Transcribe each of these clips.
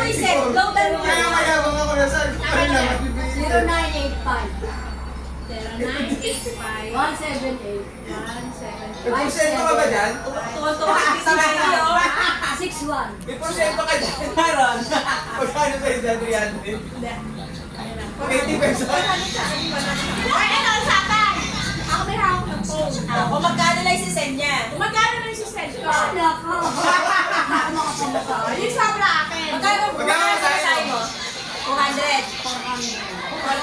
reset. Low down mo. Kaya mayabang ako na saan. Ano na, magbibigay. 0985 178. 178 May porsyento ka ba dyan? Tuwa-tuwa hindi si Mario. 61. May porsyento ka dyan, Aaron. Magkano sa'yo dyan, 300? 80 pesos. Ay, ano, usapan? Ako may hawak ng phone. Kung magkano lang si Senya? Kung magkano lang si Senya? Wala ka. Ano ka pala? Yung sobra akin. Magkano sa'yo mo? 200. Saka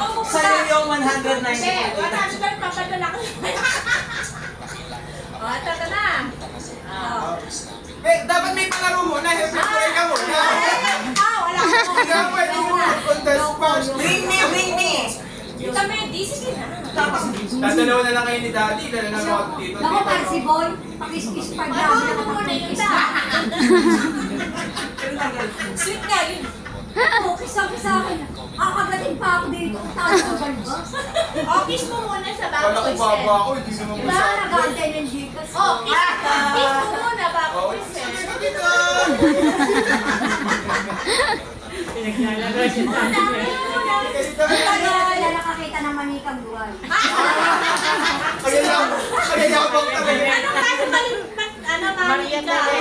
mo Sa'yo yung Hindi, 190. 100 papadala ko. O, ito na. Eh, dapat may palaro muna. Pray ka muna. Wala ko. Hindi ka pwede mo on the spot. Bring me, bring me! Kami, di sige na. Dadalawa na lang kayo ni Daddy. Dala na ako dito. Ako para si Boy, pakis-kis pa niya. Ano mo muna yung da? Sweet nga yun. Oo, sabi sa akin, akagating pa ako dito. Tawag ko ba? O, kiss mo muna sa bago Wala ko baba ako. Hindi naman Diba, masakit. nag-aantay ng Gcash ko. Oh, kiss mo muna bago Oh, kiss eh. sige dito. Pinaglalagay siya sa akin. Sige dito. Wala nakakita ng manikang buwan. Kaya yabang ka rin. Ano kaso ano, Maria ka? Wala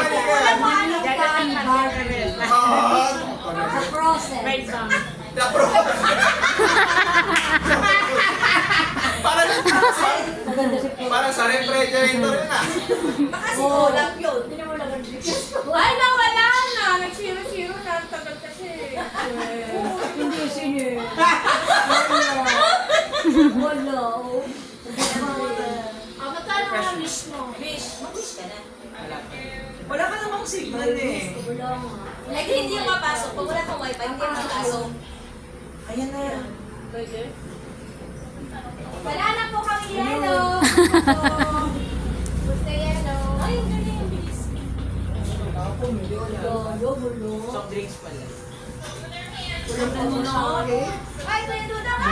mo ano ka, Barbie. Ah, Sa process. na-pro. Parang Maganda si Pete. parang sa refrigerator yun ah. Baka si Olaf yun. Hindi mo lang ang Gcash ko. Ay, nawala na. Nag-zero-zero na. Ang tagal kasi. Hindi sini. Wala. oh. Magkano ang wish mo? Wish? Mag-wish ka na. Wala ka namang signal eh. Wala nga. Like, hindi yung mapasok. Pag wala kang wifi, hindi mapasok. Ayan na yan. Pwede? Wala na po kami yelo. Gusto yelo. Ay, ang galing. Ang bilis. Soft drinks pala. Wala pa mo na. Ay, may duda ka.